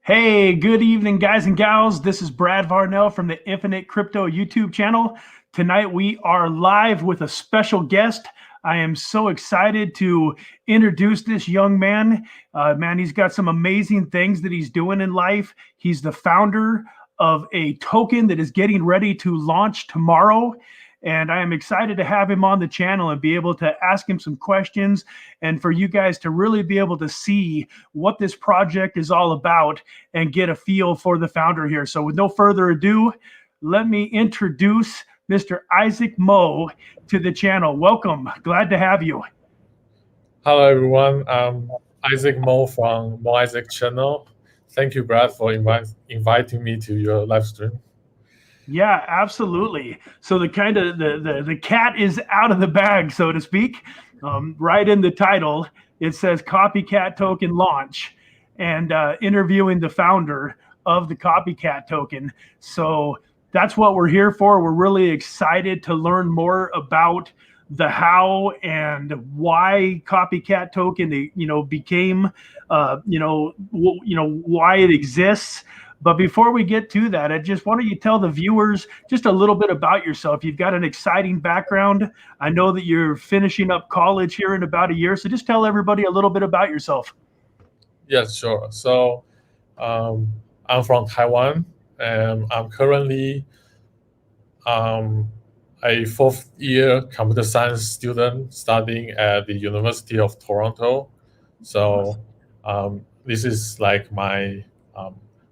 Hey, good evening, guys and gals. This is Brad Varnell from the Infinite Crypto YouTube channel. Tonight we are live with a special guest. I am so excited to introduce this young man. He's got some amazing things that he's doing in life. He's the founder of a token that is getting ready to launch tomorrow. And I am excited to have him on the channel and be able to ask him some questions and for you guys to really be able to see what this project is all about and get a feel for the founder here. So with no further ado, let me introduce Mr. Isaac Mo to the channel. Welcome. Glad to have you. Hello, everyone. I'm Isaac Mo from Mo Isaac channel. Thank you, Brad, for inviting me to your live stream. Yeah, absolutely. So the cat is out of the bag, so to speak. Right in the title, it says COPYCAT token launch and interviewing the founder of the COPYCAT token. So that's what we're here for. We're really excited to learn more about the how and why COPYCAT token, became, why it exists. But before we get to that, I just wanted you to tell the viewers just a little bit about yourself. You've got an exciting background. I know that you're finishing up college here in about a year. So just tell everybody a little bit about yourself. Yes, sure. So I'm from Taiwan, and I'm currently a fourth-year computer science student studying at the University of Toronto. So this is like my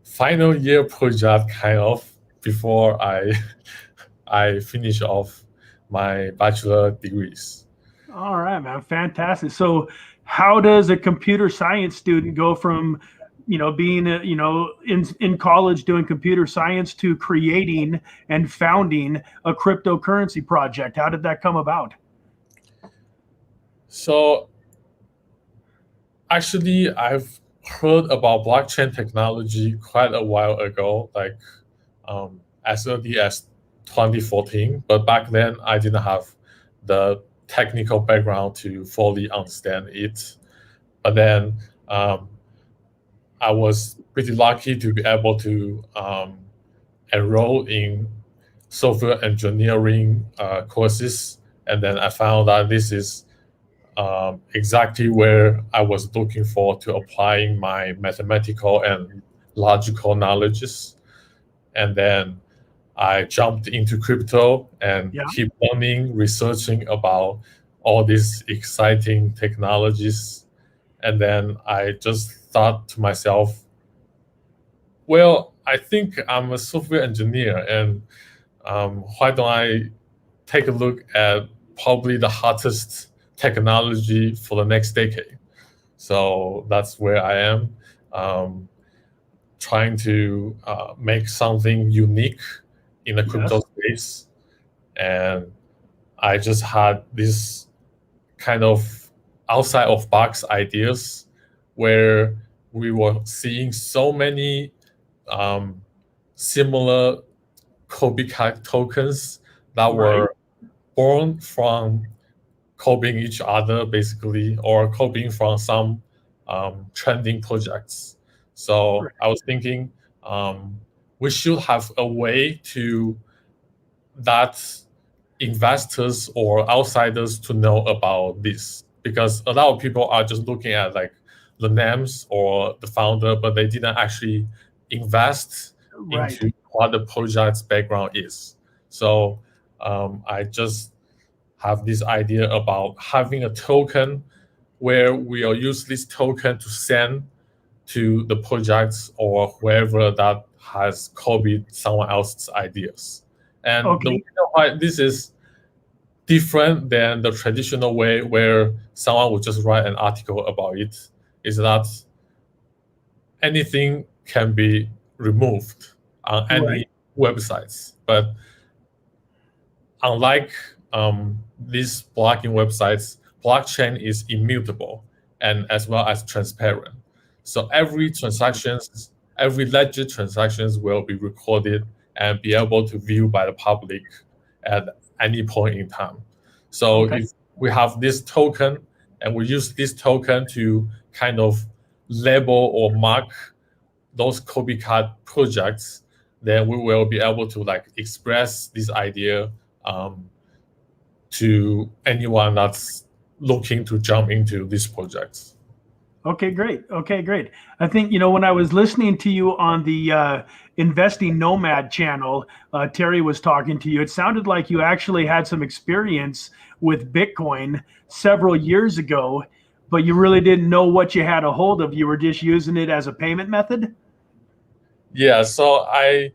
final year project, kind of, before I finish off my bachelor degrees. All right, man, fantastic. So how does a computer science student go from being in college doing computer science to creating and founding a cryptocurrency project? How did that come about? So actually, I've heard about blockchain technology quite a while ago, like as early as 2014. But back then, I didn't have the technical background to fully understand it. But then I was pretty lucky to be able to enroll in software engineering courses. And then I found that this is exactly where I was looking for to applying my mathematical and logical knowledges. And then I jumped into crypto and keep learning, researching about all these exciting technologies. And then I just thought to myself, well, I think I'm a software engineer, and why don't I take a look at probably the hottest technology for the next decade? So that's where I am, trying to make something unique in the crypto space. And I just had this kind of outside of box ideas where we were seeing so many similar COPYCAT tokens that were born from copying each other, basically, or copying from some trending projects. So I was thinking we should have a way to that investors or outsiders to know about this, because a lot of people are just looking at like the names or the founder, but they didn't actually invest into what the project's background is. So I just have this idea about having a token where we'll use this token to send to the projects or whoever that has copied someone else's ideas. And the reason why this is different than the traditional way where someone would just write an article about it is that anything can be removed on any websites. But unlike these blogging websites, blockchain is immutable and as well as transparent. So every ledger transactions will be recorded and be able to view by the public at any point in time. So if we have this token and we use this token to kind of label or mark those copycat projects, then we will be able to like express this idea to anyone that's looking to jump into these projects. Okay, great. Okay, great. I think, when I was listening to you on the Investing Nomad channel, Terry was talking to you. It sounded like you actually had some experience with Bitcoin several years ago, but you really didn't know what you had a hold of. You were just using it as a payment method? Yeah, so I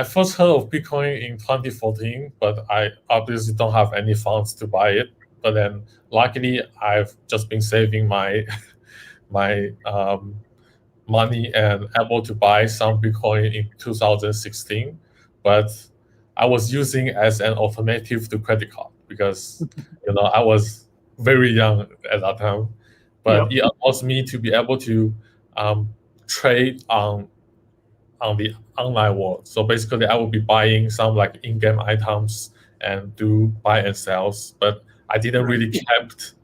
first heard of Bitcoin in 2014, but I obviously don't have any funds to buy it. But then luckily I've just been saving my money and able to buy some Bitcoin in 2016. But I was using it as an alternative to credit card because I was very young at that time. But Yep. it allows me to be able to trade on the online world. So basically, I will be buying some like in-game items and do buy and sells. But I didn't really kept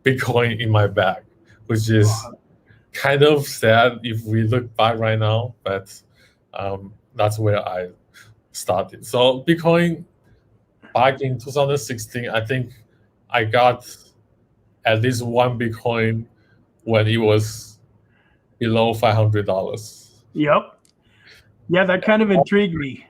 Bitcoin in my bag, which is kind of sad if we look back right now. But that's where I started. So Bitcoin back in 2016, I think I got at least one Bitcoin when it was below $500. Yep. Yeah, that kind of intrigued me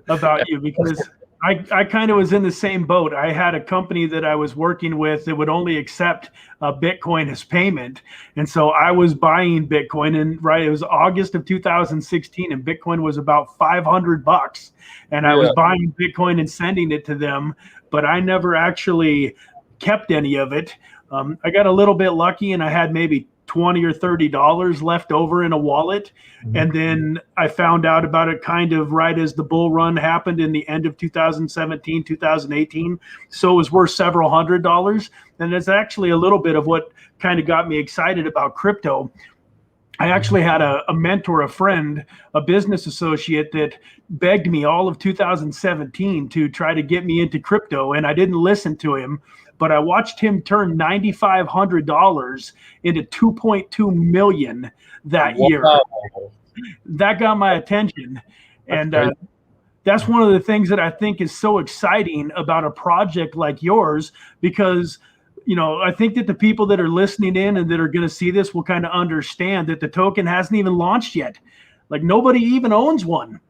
about you because I kind of was in the same boat. I had a company that I was working with that would only accept Bitcoin as payment. And so I was buying Bitcoin, and it was August of 2016 and Bitcoin was about $500. And I was buying Bitcoin and sending it to them, but I never actually kept any of it. I got a little bit lucky and I had maybe $20 or $30 left over in a wallet. And then I found out about it kind of right as the bull run happened in the end of 2017, 2018. So it was worth several $100s. And it's actually a little bit of what kind of got me excited about crypto. I actually had a mentor, a friend, a business associate that begged me all of 2017 to try to get me into crypto. And I didn't listen to him, but I watched him turn $9,500 into 2.2 million that year. That got my attention. And that's one of the things that I think is so exciting about a project like yours, because I think that the people that are listening in and that are going to see this will kind of understand that the token hasn't even launched yet. Like nobody even owns one.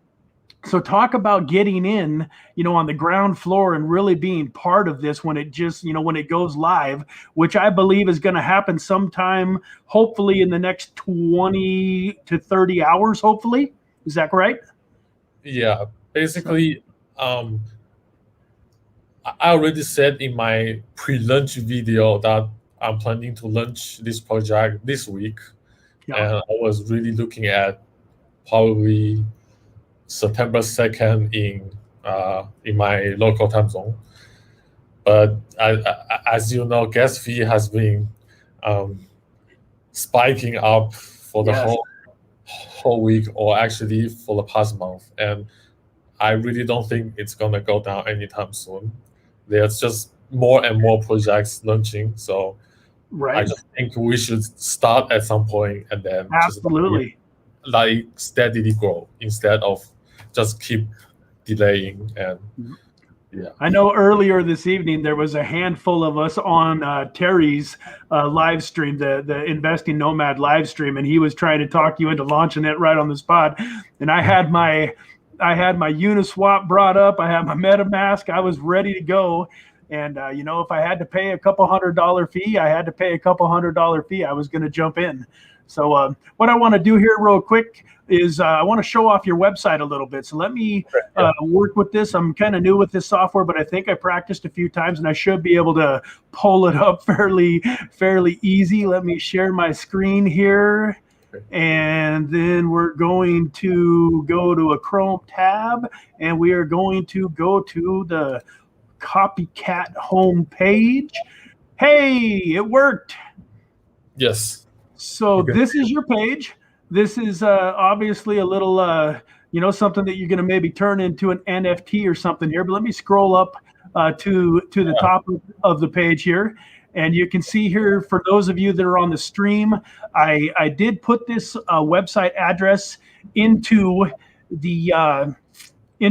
So talk about getting in, on the ground floor and really being part of this when it just, when it goes live, which I believe is going to happen sometime, hopefully in the next 20 to 30 hours, hopefully. Is that right? Yeah, basically, I already said in my pre-launch video that I'm planning to launch this project this week. And I was really looking at probably September 2nd in my local time zone. But as you know, gas fee has been spiking up for the whole week, or actually for the past month. And I really don't think it's going to go down anytime soon. There's just more and more projects launching. So I just think we should start at some point and then absolutely just like steadily grow instead of just keep delaying. And I know earlier this evening there was a handful of us on Terry's live stream, the Investing Nomad live stream, and he was trying to talk you into launching it right on the spot. And I had my Uniswap brought up. I had my MetaMask. I was ready to go. And, if I had to pay a couple $100 fee, I had to pay a couple $100 fee. I was going to jump in. So what I want to do here real quick is I want to show off your website a little bit. So let me work with this. I'm kind of new with this software, but I think I practiced a few times and I should be able to pull it up fairly easy. Let me share my screen here. And then we're going to go to a Chrome tab and we are going to go to the COPYCAT homepage. Hey, it worked. Yes. So this is your page. This is obviously a little, something that you're going to maybe turn into an NFT or something here. But let me scroll up to the top of the page here. And you can see here, for those of you that are on the stream, I did put this website address into the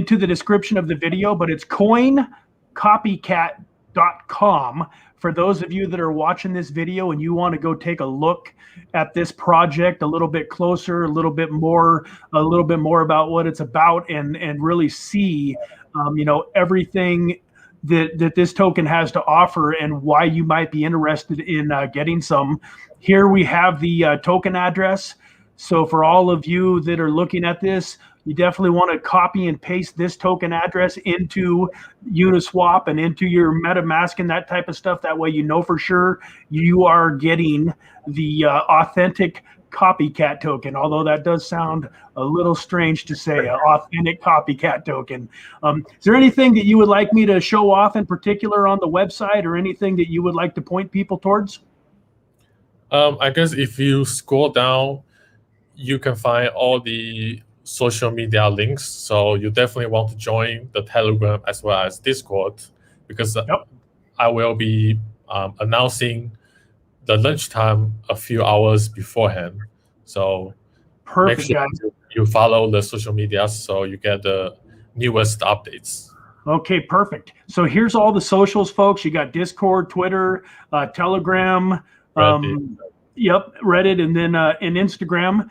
description of the video, but it's coincopycat.com. For those of you that are watching this video and you want to go take a look at this project a little bit closer, a little bit more about what it's about, and really see, everything that this token has to offer and why you might be interested in getting some. Here we have the token address. So for all of you that are looking at this, you definitely want to copy and paste this token address into Uniswap and into your MetaMask and that type of stuff. That way you know for sure you are getting the authentic COPYCAT token, although that does sound a little strange to say, an authentic COPYCAT token. Is there anything that you would like me to show off in particular on the website, or anything that you would like to point people towards? I guess if you scroll down, you can find all the social media links. So you definitely want to join the Telegram as well as Discord, because I will be announcing the lunchtime a few hours beforehand. So perfect, make sure guys. You follow the social media so you get the newest updates. Okay, perfect. So here's all the socials, folks. You got Discord, Twitter, Telegram, Reddit, and then and Instagram.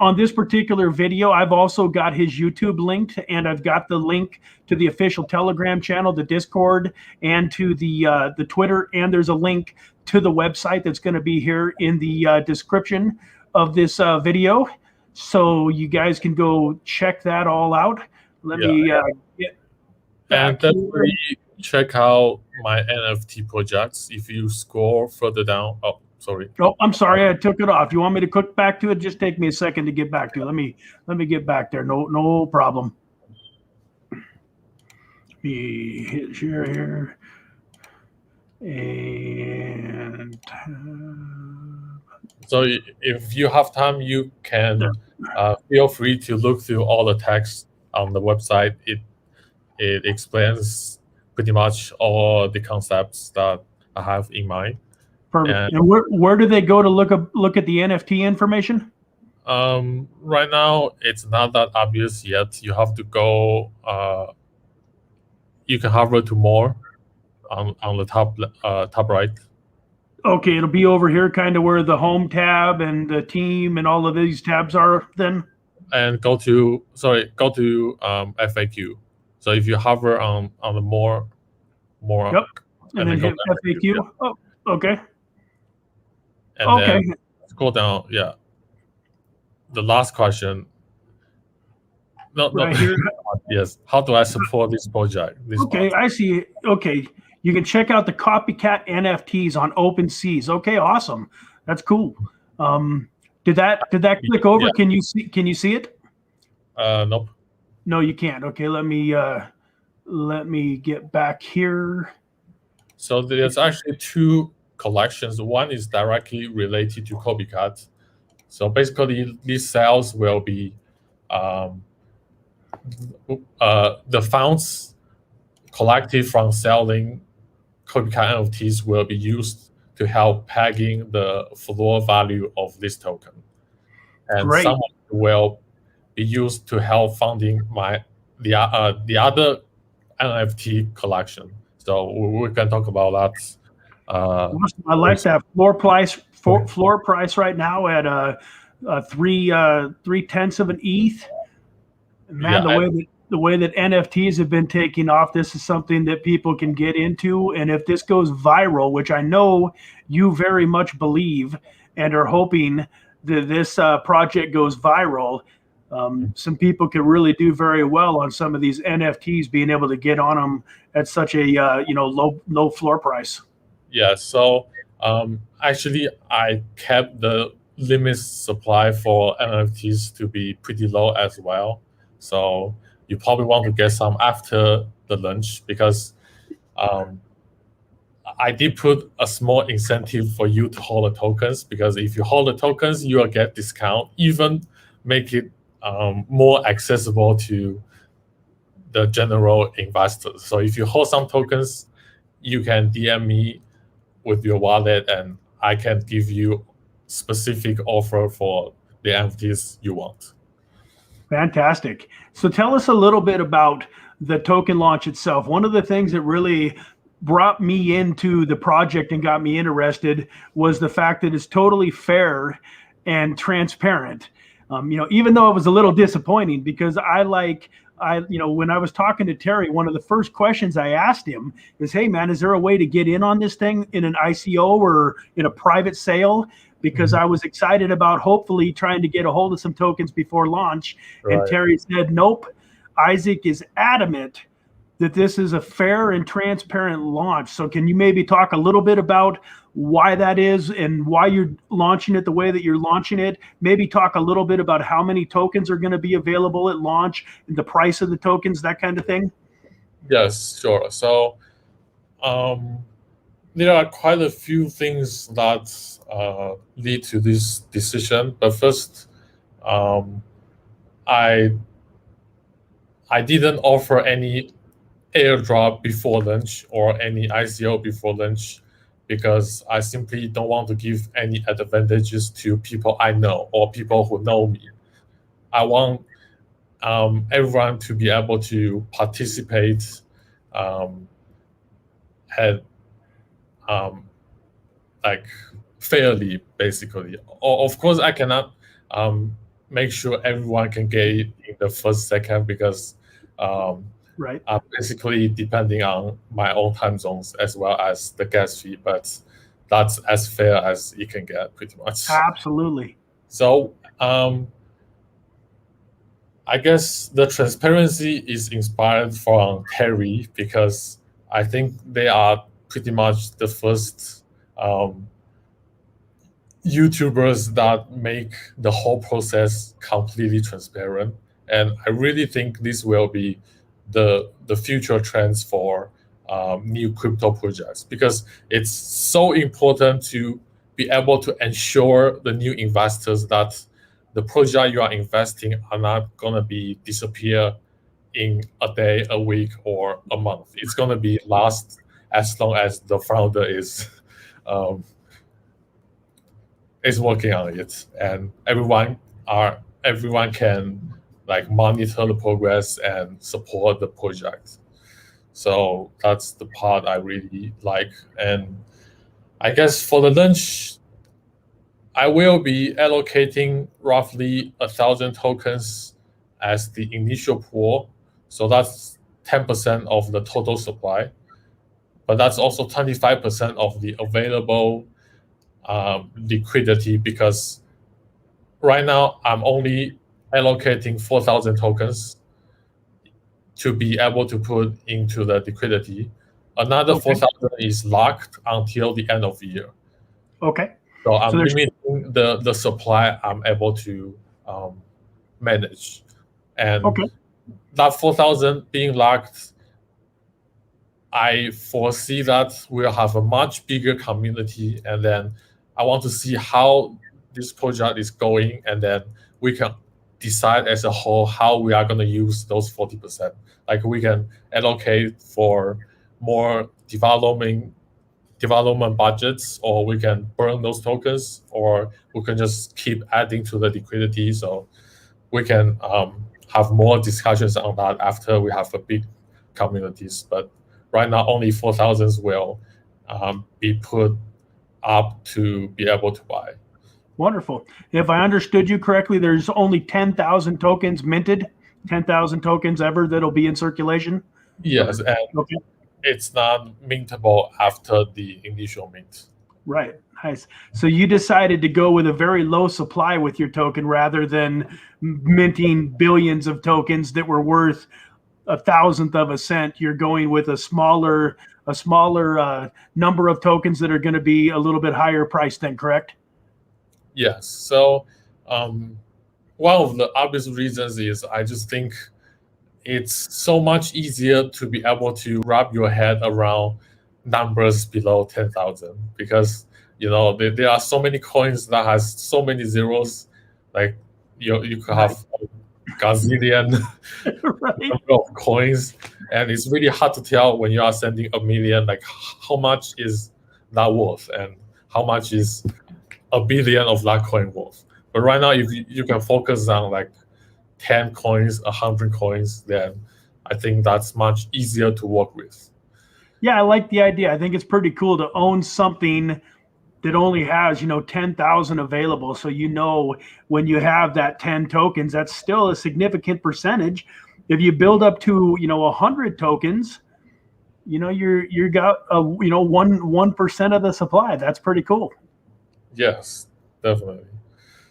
On this particular video, I've also got his YouTube linked, and I've got the link to the official Telegram channel, the Discord, and to the Twitter, and there's a link to the website that's going to be here in the description of this video. So you guys can go check that all out. Let me get back. And definitely check out my NFT projects. If you scroll further down, sorry. Oh, I'm sorry, I took it off. You want me to click back to it? Just take me a second to get back to it. Let me get back there. No problem. Let me hit share here. And so if you have time, you can feel free to look through all the text on the website. It explains pretty much all the concepts that I have in mind. Perfect. And where do they go to look at the NFT information? Right now, it's not that obvious yet. You have to go. You can hover to more on the top right. Okay, it'll be over here, kind of where the home tab and the team and all of these tabs are. Then. And go to FAQ. So if you hover on the more. Yep. And then hit FAQ. Yeah. Oh, okay. And then scroll down. Yeah. The last question. No. Right here. Yes. How do I support this project? I see. Okay. You can check out the COPYCAT NFTs on OpenSeas. Okay, awesome. That's cool. Did that click over? Yeah. Can you see it? Nope. No, you can't. Okay, let me get back here. So there's actually two collections. One is directly related to COPYCAT. So basically, these sales will be the funds collected from selling COPYCAT NFTs will be used to help pegging the floor value of this token, and some will be used to help funding the other NFT collection. So we can talk about that. I like that floor price right now at 3/10 of an ETH. Man, the way that NFTs have been taking off, this is something that people can get into. And if this goes viral, which I know you very much believe and are hoping that this project goes viral, some people could really do very well on some of these NFTs, being able to get on them at such a low floor price. Yeah. So actually, I kept the limit supply for NFTs to be pretty low as well. So you probably want to get some after the launch, because I did put a small incentive for you to hold the tokens, because if you hold the tokens, you will get discount, even make it more accessible to the general investors. So if you hold some tokens, you can DM me with your wallet, and I can give you specific offer for the NFTs you want. Fantastic. So tell us a little bit about the token launch itself. One of the things that really brought me into the project and got me interested was the fact that it's totally fair and transparent. Even though it was a little disappointing because when I was talking to Terry, one of the first questions I asked him is, "Hey man, is there a way to get in on this thing in an ICO or in a private sale?" Because I was excited about hopefully trying to get a hold of some tokens before launch. Right. And Terry said, "Nope, Isaac is adamant that this is a fair and transparent launch." So can you maybe talk a little bit about why that is and why you're launching it the way that you're launching it? Maybe talk a little bit about how many tokens are going to be available at launch and the price of the tokens, that kind of thing. Yes, sure. So there are quite a few things that lead to this decision. But first, I didn't offer any airdrop before launch or any ICO before launch because I simply don't want to give any advantages to people I know or people who know me. I want everyone to be able to participate like fairly, basically. Of course, I cannot make sure everyone can get it in the first second because Right. I'm basically depending on my own time zones as well as the gas fee, but that's as fair as it can get, pretty much. Absolutely. So I guess the transparency is inspired from Terry because I think they are pretty much the first YouTubers that make the whole process completely transparent. And I really think this will be the future trends for new crypto projects because it's so important to be able to ensure the new investors that the project you are investing are not going to be disappear in a day, a week, or a month. It's going to be last as long as the founder is working on it, and everyone can like monitor the progress and support the project. So that's the part I really like. And I guess for the launch, I will be allocating roughly 1,000 tokens as the initial pool. So that's 10% of the total supply, but that's also 25% of the available liquidity because right now I'm only allocating 4,000 tokens to be able to put into the liquidity. Another 4,000 is locked until the end of the year. Okay. So I'm limiting the supply I'm able to manage. And that 4,000 being locked, I foresee that we'll have a much bigger community, and then I want to see how this project is going, and then we can decide as a whole how we are going to use those 40%. Like we can allocate for more development budgets, or we can burn those tokens, or we can just keep adding to the liquidity. So we can have more discussions on that after we have a big communities. But right now, only 4,000 will be put up to be able to buy. Wonderful. If I understood you correctly, there's only 10,000 tokens minted, 10,000 tokens ever that'll be in circulation? Yes, and it's not mintable after the initial mint. Right. Nice. So you decided to go with a very low supply with your token rather than minting billions of tokens that were worth 1,000th of a cent. You're going with a smaller number of tokens that are going to be a little bit higher priced then, correct? Yes. So one of the obvious reasons is I just think it's so much easier to be able to wrap your head around numbers below 10,000 because there are so many coins that has so many zeros. Like you could have a gazillion number of coins, and it's really hard to tell when you are sending a million, like how much is that worth, and how much is a billion of that coin worth. But right now, if you can focus on like 10 coins, 100 coins, then I think that's much easier to work with. Yeah, I like the idea. I think it's pretty cool to own something that only has 10,000 available. So when you have that 10 tokens, that's still a significant percentage. If you build up to 100 tokens, you got 1% of the supply. That's pretty cool. Yes, definitely.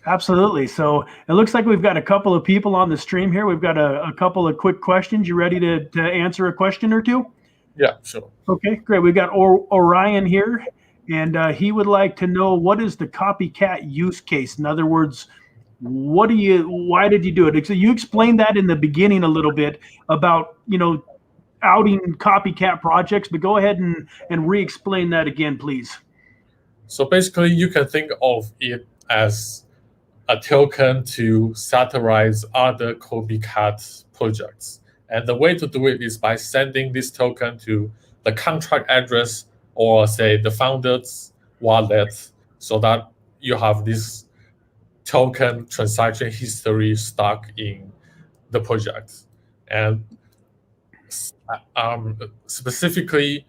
Absolutely. So it looks like we've got a couple of people on the stream here. We've got a couple of quick questions. You ready to answer a question or two? Yeah, sure. Okay, great. We've got Orion here, and he would like to know, what is the copycat use case? In other words, why did you do it? So you explained that in the beginning a little bit about, outing copycat projects, but go ahead and re-explain that again, please. So basically, you can think of it as a token to satirize other copycat projects. And the way to do it is by sending this token to the contract address, or say the founder's wallet, so that you have this token transaction history stuck in the project. And specifically,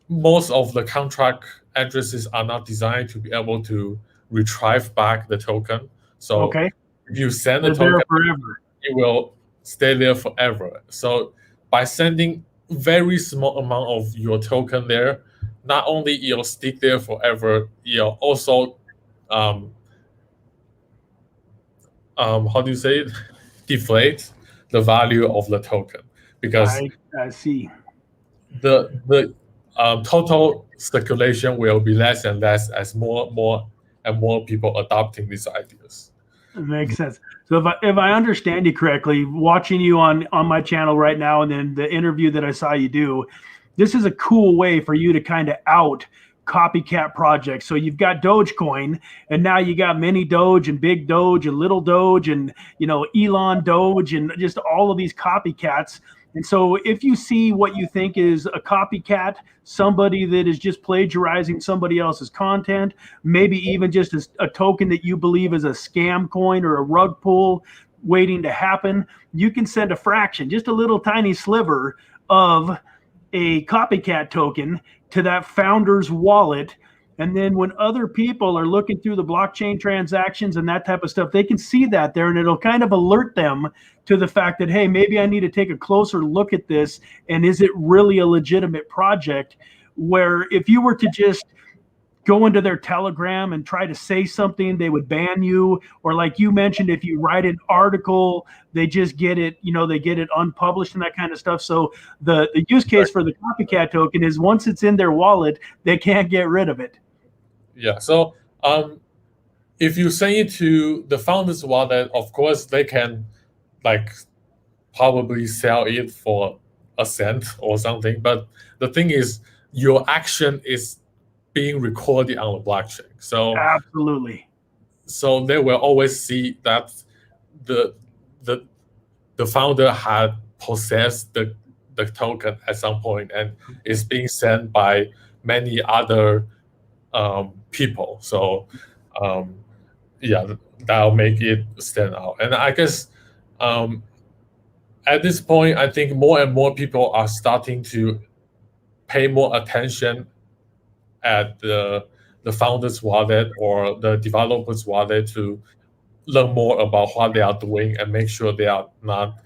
most of the contract addresses are not designed to be able to retrieve back the token. So okay, if you send the token, forever, it will stay there forever. So by sending very small amount of your token there, not only it'll stick there forever, it'll also how do you say it? Deflate the value of the token, because I see the total circulation will be less and less as more and more people adopting these ideas. It makes sense. So if I understand you correctly, watching you on my channel right now, and then the interview that I saw you do, this is a cool way for you to kind of out copycat projects. So you've got Dogecoin, and now you got mini Doge and big Doge and little Doge and Elon Doge and just all of these copycats. And so if you see what you think is a copycat, somebody that is just plagiarizing somebody else's content, maybe even just a token that you believe is a scam coin or a rug pull waiting to happen, you can send a fraction, just a little tiny sliver of a copycat token to that founder's wallet. And then when other people are looking through the blockchain transactions and that type of stuff, they can see that there, and it'll kind of alert them to the fact that, hey, maybe I need to take a closer look at this. And is it really a legitimate project? Where if you were to just go into their Telegram and try to say something, they would ban you. Or like you mentioned, if you write an article, they just get it, they get it unpublished and that kind of stuff. So the use case for the copycat token is once it's in their wallet, they can't get rid of it. Yeah. So if you send it to the founder's wallet, of course they can probably sell it for a cent or something. But the thing is, your action is being recorded on the blockchain. So absolutely. So they will always see that the founder had possessed the token at some point, and it's being sent by many other people. So yeah, that'll make it stand out. And I guess at this point, I think more and more people are starting to pay more attention at the founder's wallet or the developer's wallet to learn more about what they are doing and make sure they are not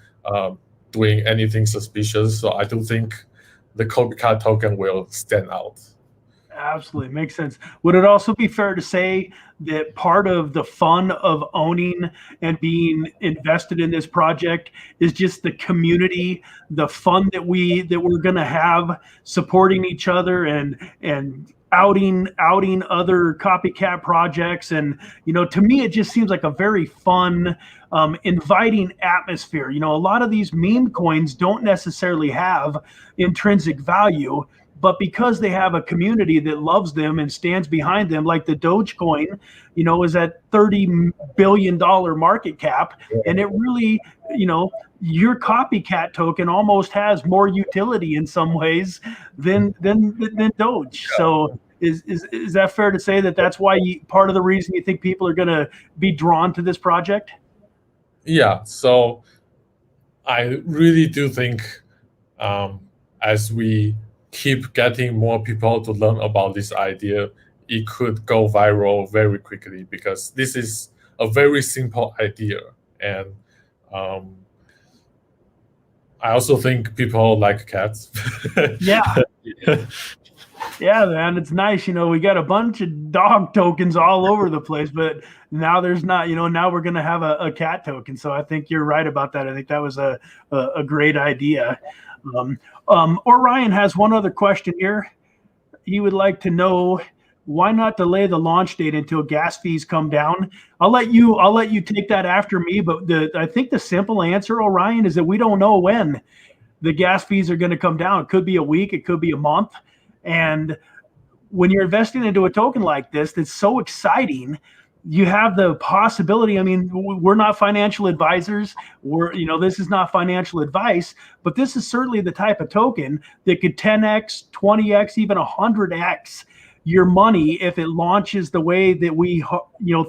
doing anything suspicious. So I do think the COPYCAT token will stand out. Absolutely. Makes sense. Would it also be fair to say that part of the fun of owning and being invested in this project is just the community, the fun that we're going to have supporting each other and outing other copycat projects? And, to me, it just seems like a very fun, inviting atmosphere. A lot of these meme coins don't necessarily have intrinsic value, but because they have a community that loves them and stands behind them, like the Dogecoin, is at $30 billion market cap, and it really, your copycat token almost has more utility in some ways than Doge. So is that fair to say that that's why part of the reason you think people are going to be drawn to this project? Yeah. So I really do think as we keep getting more people to learn about this idea, it could go viral very quickly, because this is a very simple idea. And I also think people like cats. Yeah. Yeah, man, it's nice. We got a bunch of dog tokens all over the place, but now there's not, now we're going to have a cat token. So I think you're right about that. I think that was a great idea. Orion has one other question here. He would like to know, why not delay the launch date until gas fees come down? I'll let you take that after me, but I think the simple answer, Orion, is that we don't know when the gas fees are going to come down. It could be a week, it could be a month. And when you're investing into a token like this, that's so exciting, you have the possibility. I mean, we're not financial advisors. This is not financial advice, but this is certainly the type of token that could 10x, 20x, even 100x your money if it launches the way that we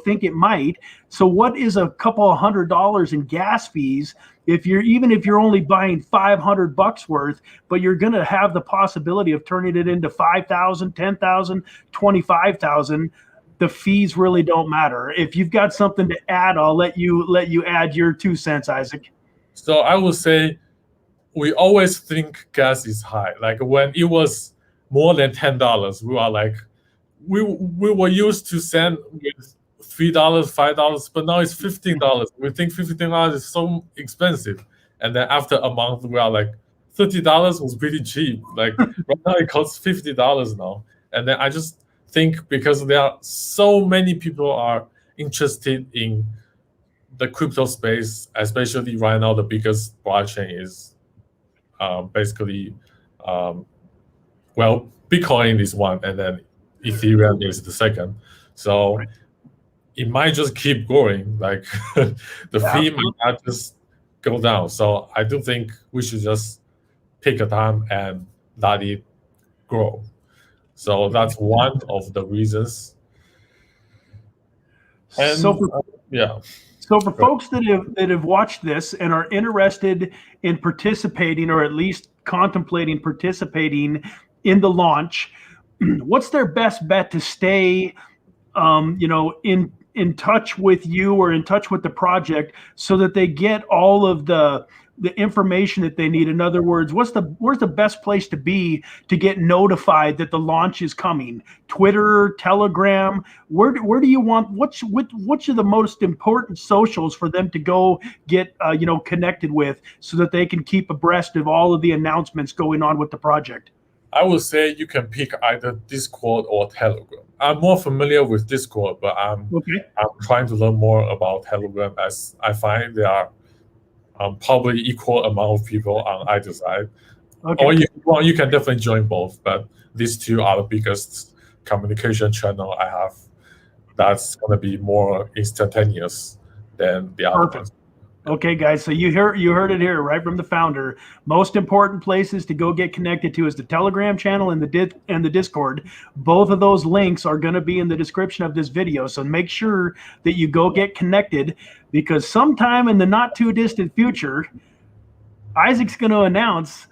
think it might. So what is a couple of $100 in gas fees if you're only buying $500 worth, but you're going to have the possibility of turning it into 5,000, 10,000, 25,000? The fees really don't matter. If you've got something to add, I'll let you add your 2 cents, Isaac. So I would say we always think gas is high. Like when it was more than $10, we are like, we were used to send with $3, $5, but now it's $15. We think $15 is so expensive, and then after a month, we are like, $30 was pretty cheap. Like right now, it costs $50 now, and then I just think because there are so many people are interested in the crypto space, especially right now, the biggest blockchain is basically, Bitcoin is one, and then Ethereum is the second. So it might just keep growing. Like the fee might not just go down. So I do think we should just pick a time and let it grow. So that's one of the reasons. And so for folks that have watched this and are interested in participating, or at least contemplating participating in the launch, what's their best bet to stay in touch with you or in touch with the project so that they get all of the information that they need? In other words, where's the best place to be to get notified that the launch is coming? Twitter, Telegram, where do you want, which are the most important socials for them to go get connected with so that they can keep abreast of all of the announcements going on with the project? I would say you can pick either Discord or Telegram. I'm more familiar with Discord, but I'm trying to learn more about Telegram, as I find there are probably equal amount of people on either side. Okay. Or you can definitely join both, but these two are the biggest communication channel I have. That's going to be more instantaneous than the other ones. Okay, guys, so you heard it here right from the founder. Most important places to go get connected to is the Telegram channel and the Discord. Both of those links are going to be in the description of this video, so make sure that you go get connected, because sometime in the not too distant future, Isaac's going to announce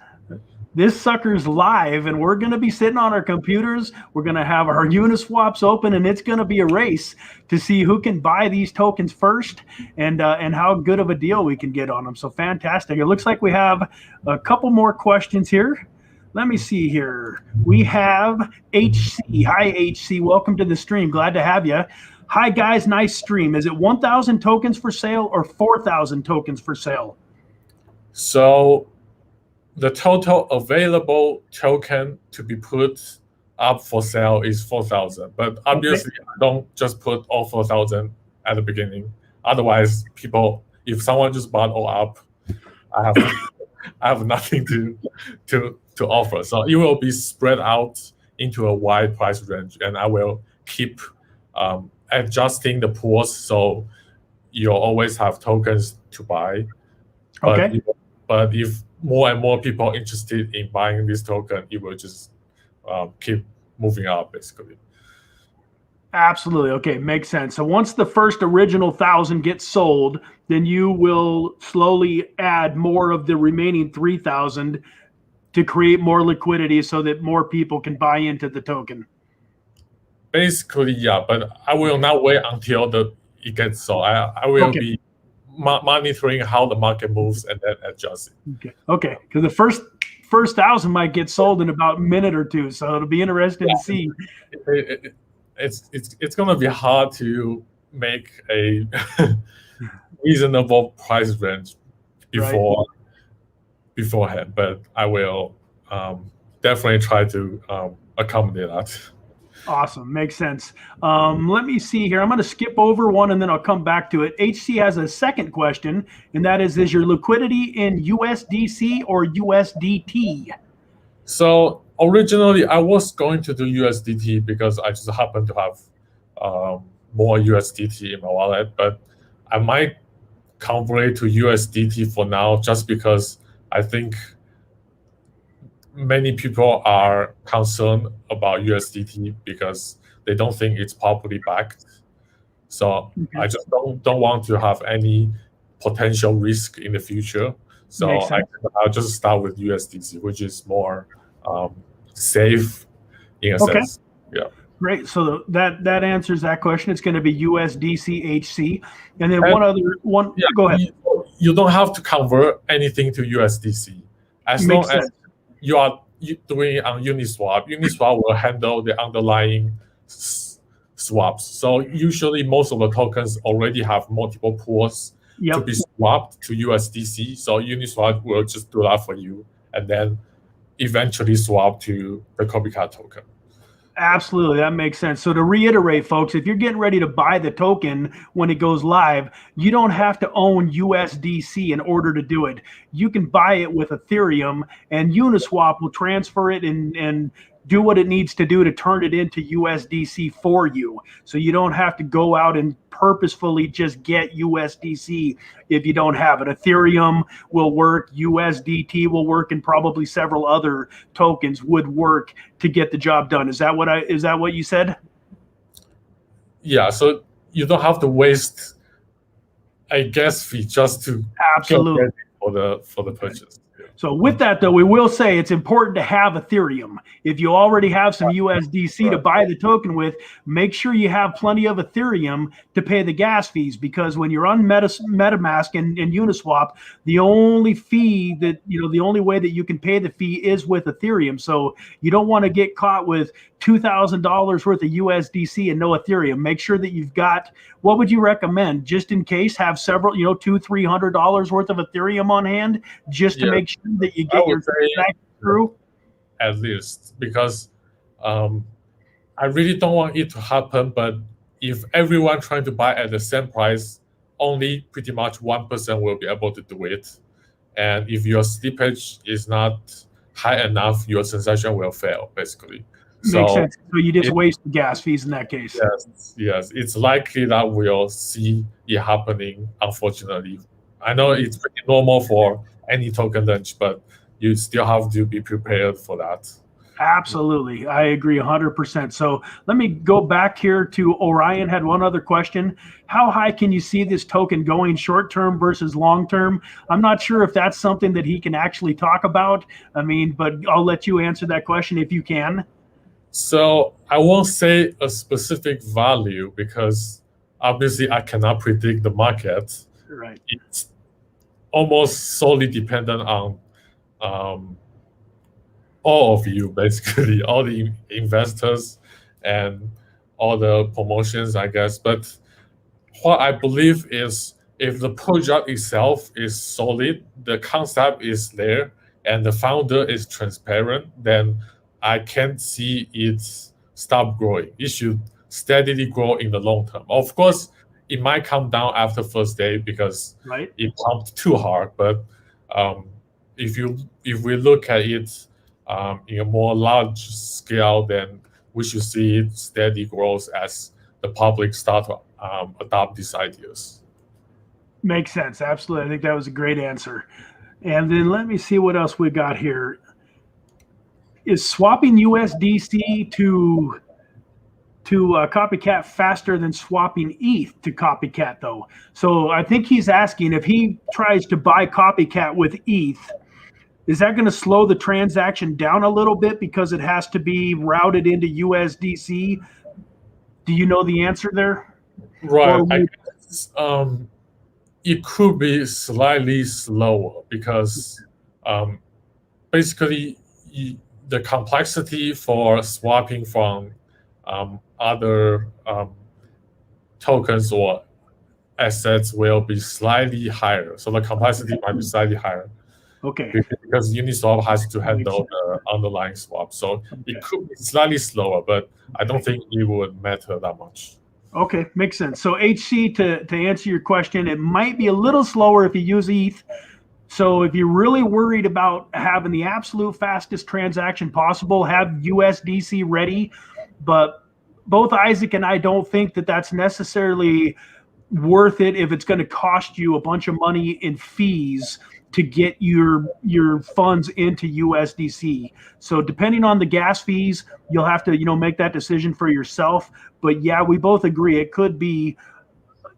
this sucker's live, and we're going to be sitting on our computers. We're going to have our Uniswaps open, and it's going to be a race to see who can buy these tokens first, and how good of a deal we can get on them. So fantastic. It looks like we have a couple more questions here. Let me see here. We have HC. Hi, HC. Welcome to the stream. Glad to have you. Hi, guys. Nice stream. Is it 1,000 tokens for sale or 4,000 tokens for sale? So the total available token to be put up for sale is 4,000. But obviously, I don't just put all 4,000 at the beginning. Otherwise, if someone just bought all up, I have nothing to to offer. So it will be spread out into a wide price range, and I will keep adjusting the pools so you'll always have tokens to buy. Okay. But if more and more people are interested in buying this token, it will just keep moving up, basically. Absolutely. Okay, makes sense. So once the first original 1,000 gets sold, then you will slowly add more of the remaining 3,000 to create more liquidity so that more people can buy into the token. Basically, yeah, but I will not wait until it gets sold. I will be monitoring how the market moves and then adjust it. Okay. Because the first 1,000 might get sold in about a minute or two, so it'll be interesting to see. It's gonna be hard to make a reasonable price range beforehand, but I will definitely try to accommodate that. Awesome. Makes sense. Let me see here. I'm going to skip over one and then I'll come back to it. HC has a second question, and that is your liquidity in USDC or USDT? So originally I was going to do USDT because I just happen to have more USDT in my wallet, but I might convert to USDT for now just because I think many people are concerned about USDT because they don't think it's properly backed. So I just don't want to have any potential risk in the future. So I'll just start with USDC, which is more safe in a sense. Yeah. Great. So that answers that question. It's going to be USDC-HC. And then one. Yeah, go ahead. You don't have to convert anything to USDC. As long as you are doing it on Uniswap, Uniswap will handle the underlying swaps. So usually most of the tokens already have multiple pools to be swapped to USDC. So Uniswap will just do that for you and then eventually swap to the COPYCAT token. Absolutely. That makes sense. So to reiterate, folks, if you're getting ready to buy the token when it goes live, you don't have to own USDC in order to do it. You can buy it with Ethereum, and Uniswap will transfer it and do what it needs to do to turn it into USDC for you. So you don't have to go out and purposefully just get USDC if you don't have it. Ethereum will work, USDT will work, and probably several other tokens would work to get the job done. Is that what you said? Yeah, so you don't have to waste a gas fee just to get ready for the purchase. So with that, though, we will say it's important to have Ethereum. If you already have some USDC to buy the token with, make sure you have plenty of Ethereum to pay the gas fees, because when you're on MetaMask and Uniswap, the only fee that, the only way that you can pay the fee is with Ethereum. So you don't want to get caught with $2,000 worth of USDC and no Ethereum. Make sure that you've got, what would you recommend? Just in case, have several, $200-$300 worth of Ethereum on hand, just to make sure that you get your transaction through? At least, because I really don't want it to happen, but if everyone trying to buy at the same price, only pretty much 1% will be able to do it. And if your slippage is not high enough, your transaction will fail, basically. Makes sense. So you just waste the gas fees in that case. Yes. It's likely that we'll see it happening, unfortunately. I know it's pretty normal for any token launch, but you still have to be prepared for that. Absolutely. I agree 100%. So let me go back here to Orion. Had one other question. How high can you see this token going short-term versus long-term? I'm not sure if that's something that he can actually talk about. But I'll let you answer that question if you can. So I won't say a specific value because obviously I cannot predict the market. Right. It's almost solely dependent on all of you, basically, all the investors and all the promotions, I guess. But what I believe is if the project itself is solid, the concept is there, and the founder is transparent, then I can't see it stop growing. It should steadily grow in the long term. Of course, it might come down after first day because it pumped too hard. But if we look at it in a more large scale, then we should see steady growth as the public start to adopt these ideas. Makes sense. Absolutely. I think that was a great answer. And then let me see what else we got here. Is swapping USDC to COPYCAT faster than swapping ETH to COPYCAT, though? So I think he's asking if he tries to buy COPYCAT with ETH, is that going to slow the transaction down a little bit because it has to be routed into USDC? Do you know the answer there? Right. I guess, it could be slightly slower because basically the complexity for swapping from other tokens or assets will be slightly higher. So the complexity might be slightly higher. Okay. Because Uniswap has to handle the underlying swap. So it could be slightly slower, but I don't think it would matter that much. Okay, makes sense. So HC, to answer your question, it might be a little slower if you use ETH. So if you're really worried about having the absolute fastest transaction possible, have USDC ready. But both Isaac and I don't think that that's necessarily worth it if it's going to cost you a bunch of money in fees to get your funds into USDC. So depending on the gas fees, you'll have to, make that decision for yourself. But yeah, we both agree it could be,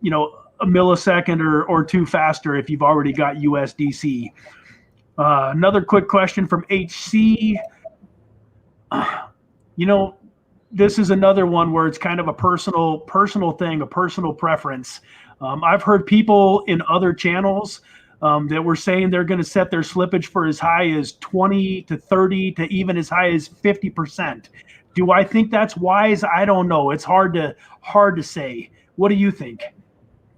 a millisecond or two faster if you've already got USDC. Another quick question from HC. This is another one where it's kind of a personal thing, a personal preference. I've heard people in other channels that were saying they're going to set their slippage for as high as 20 to 30 to even as high as 50%. Do I think that's wise? I don't know. It's hard to say. What do you think?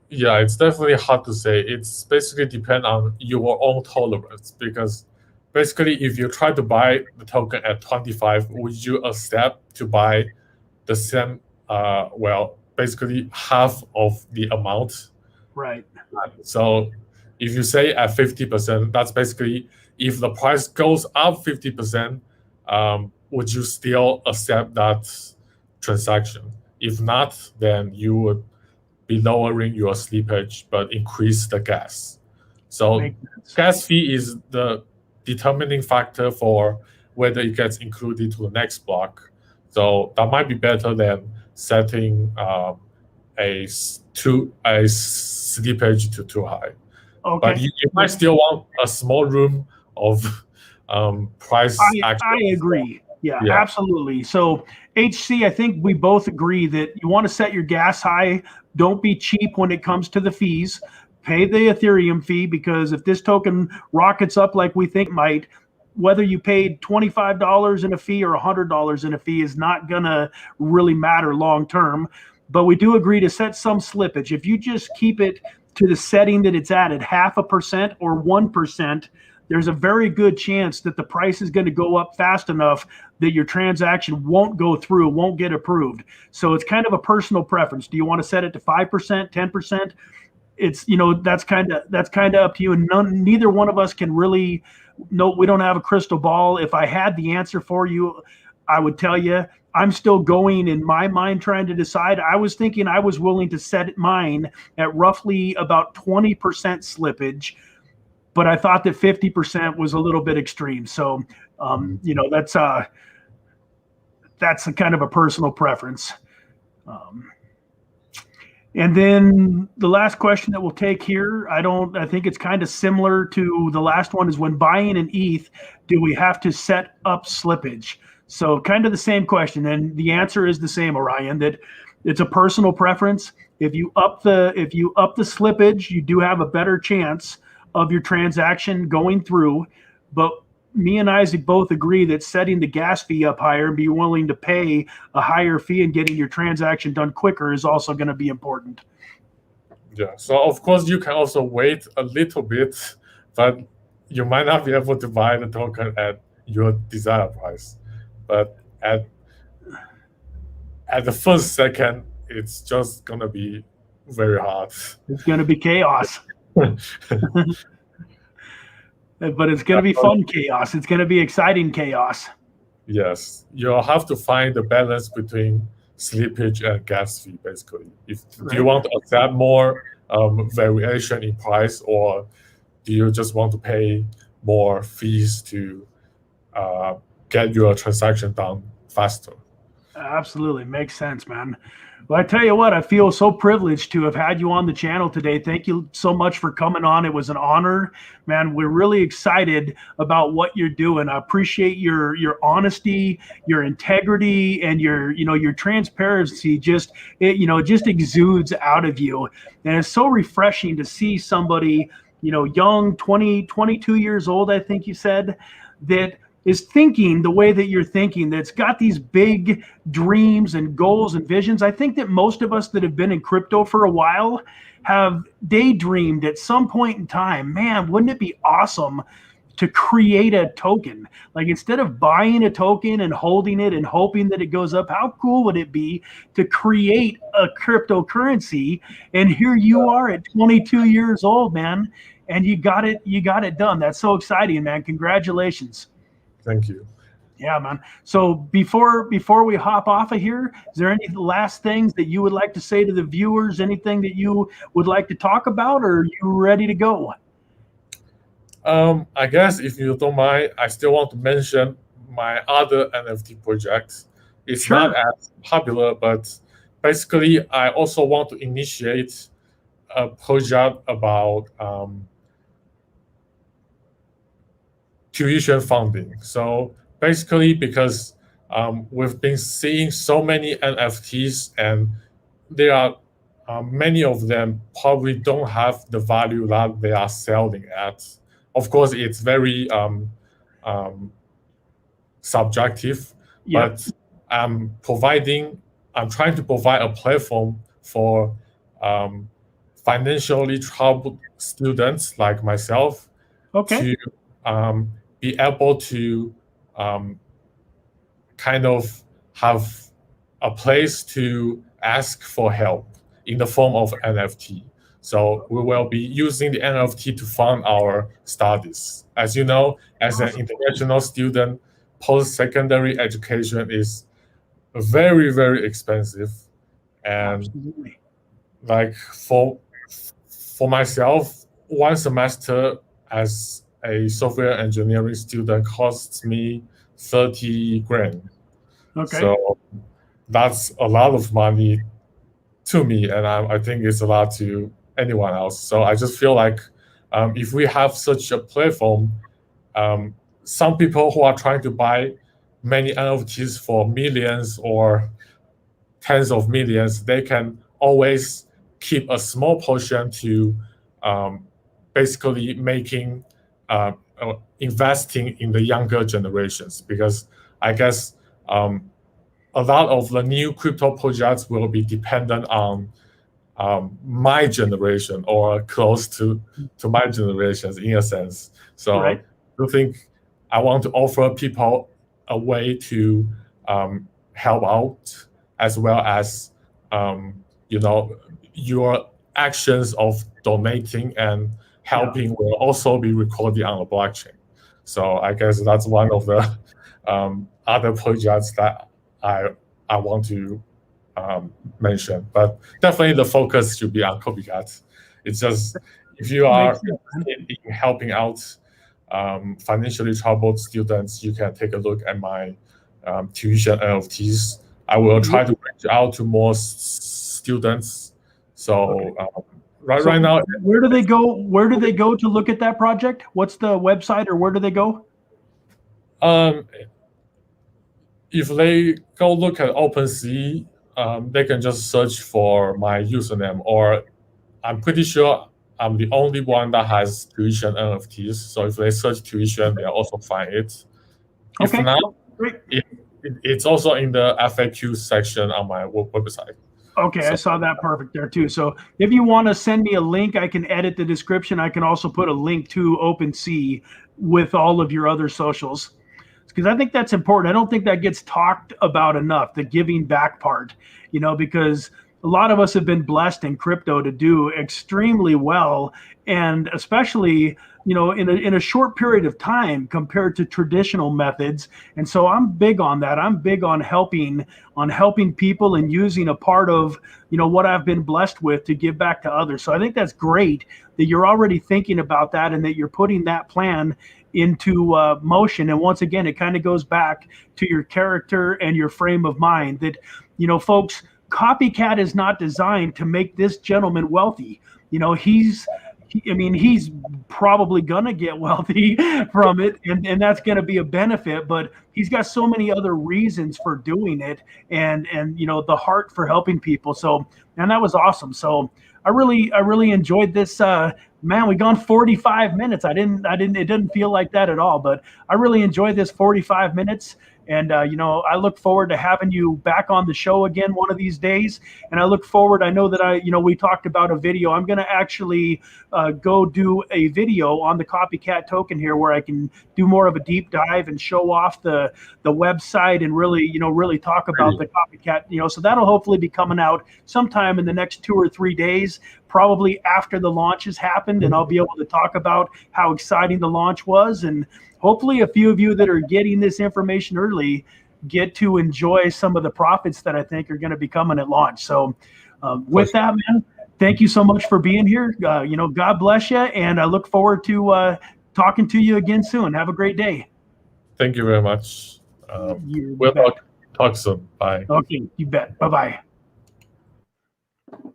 Yeah, it's definitely hard to say. It's basically depend on your own tolerance, because basically if you try to buy the token at 25, would you accept to buy the same, basically half of the amount? Right. So if you say at 50%, that's basically if the price goes up 50%, would you still accept that transaction? If not, then you would be lowering your slippage but increase the gas. So gas fee is the determining factor for whether it gets included to the next block. So that might be better than setting a slippage to too high. Okay. But you might still want a small room of price action. I agree. Yeah, absolutely. So HC, I think we both agree that you want to set your gas high. Don't be cheap when it comes to the fees. Pay the Ethereum fee, because if this token rockets up like we think might, whether you paid $25 in a fee or $100 in a fee is not going to really matter long term. But we do agree to set some slippage. If you just keep it to the setting that it's at 0.5% or 1%, there's a very good chance that the price is going to go up fast enough that your transaction won't go through, won't get approved. So it's kind of a personal preference. Do you want to set it to 5%, 10%? It's, that's kind of up to you. And neither one of us can really know. We don't have a crystal ball. If I had the answer for you, I would tell you. I'm still going in my mind trying to decide. I was thinking I was willing to set mine at roughly about 20% slippage, but I thought that 50% was a little bit extreme. So, that's a kind of a personal preference. And then the last question that we'll take here, I think it's kind of similar to the last one, is when buying an ETH, do we have to set up slippage? So kind of the same question. And the answer is the same, Orion, that it's a personal preference. If you up the slippage, you do have a better chance of your transaction going through. But me and Isaac both agree that setting the gas fee up higher and be willing to pay a higher fee and getting your transaction done quicker is also going to be important. Yeah. So of course you can also wait a little bit, but you might not be able to buy the token at your desired price. But at the first second, it's just going to be very hard. It's going to be chaos. But it's going to be fun chaos. It's going to be exciting chaos. Yes, you'll have to find the balance between slippage and gas fee, basically. Do you want to accept more variation in price, or do you just want to pay more fees to get your transaction done faster? Absolutely. Makes sense, man. Well, I tell you what, I feel so privileged to have had you on the channel today. Thank you so much for coming on. It was an honor, man. We're really excited about what you're doing. I appreciate your honesty, your integrity, and your transparency. It just exudes out of you. And it's so refreshing to see somebody, young, 20, 22 years old, I think you said, that is thinking the way that you're thinking, that's got these big dreams and goals and visions. I think that most of us that have been in crypto for a while have daydreamed at some point in time, man, wouldn't it be awesome to create a token? Like, instead of buying a token and holding it and hoping that it goes up, how cool would it be to create a cryptocurrency? And here you are at 22 years old, man, and you got it done. That's so exciting, man. Congratulations. Thank you. Yeah, man. So before we hop off of here, is there any last things that you would like to say to the viewers? Anything that you would like to talk about, or are you ready to go? I guess if you don't mind, I still want to mention my other NFT projects. It's not as popular, but basically I also want to initiate a project about tuition funding. So basically, because we've been seeing so many NFTs, and there are many of them probably don't have the value that they are selling at. Of course, it's very subjective, but I'm trying to provide a platform for financially troubled students like myself to be able to kind of have a place to ask for help in the form of NFT. So we will be using the NFT to fund our studies. As you know, as an international student, post-secondary education is very, very expensive. And like for myself, one semester as a software engineering student costs me 30 grand. So that's a lot of money to me, and I think it's a lot to anyone else. So I just feel like if we have such a platform, some people who are trying to buy many NFTs for millions or tens of millions, they can always keep a small portion to basically making investing in the younger generations, because I guess a lot of the new crypto projects will be dependent on my generation or close to my generations in a sense. So I think I want to offer people a way to help out, as well as your actions of donating and helping will also be recorded on the blockchain. So I guess that's one of the other projects that I want to mention. But definitely the focus should be on COPYCAT. It's just, if you are in helping out financially troubled students, you can take a look at my tuition NFTs. I will try to reach out to more students. So right now, where do they go? Where do they go to look at that project? What's the website, or where do they go? If they go look at OpenSea, they can just search for my username, or I'm pretty sure I'm the only one that has tuition NFTs. So if they search tuition, they'll also find it. If not, it's also in the FAQ section on my website. Okay, I saw that perfect there too. So if you want to send me a link, I can edit the description. I can also put a link to OpenSea with all of your other socials, because I think that's important. I don't think that gets talked about enough, the giving back part, because a lot of us have been blessed in crypto to do extremely well, and especially, in a short period of time compared to traditional methods. And so I'm big on that. I'm big on helping people and using a part of, what I've been blessed with to give back to others. So I think that's great that you're already thinking about that and that you're putting that plan into motion. And once again, it kind of goes back to your character and your frame of mind that, folks, COPYCAT is not designed to make this gentleman wealthy. He's probably gonna get wealthy from it, and that's gonna be a benefit, but he's got so many other reasons for doing it, and the heart for helping people. So, man, that was awesome. So I really enjoyed this. Man, we gone 45 minutes. It didn't feel like that at all, but I really enjoyed this 45 minutes. And, I look forward to having you back on the show again one of these days. And I look forward, I know that we talked about a video. I'm going to actually go do a video on the COPYCAT token here where I can do more of a deep dive and show off the website and really talk about the COPYCAT, so that'll hopefully be coming out sometime in the next 2 or 3 days, probably after the launch has happened. And I'll be able to talk about how exciting the launch was. And hopefully a few of you that are getting this information early get to enjoy some of the profits that I think are going to be coming at launch. So with that, man, thank you so much for being here. God bless you. And I look forward to talking to you again soon. Have a great day. Thank you very much. We'll talk soon. Bye. Okay, you bet. Bye-bye.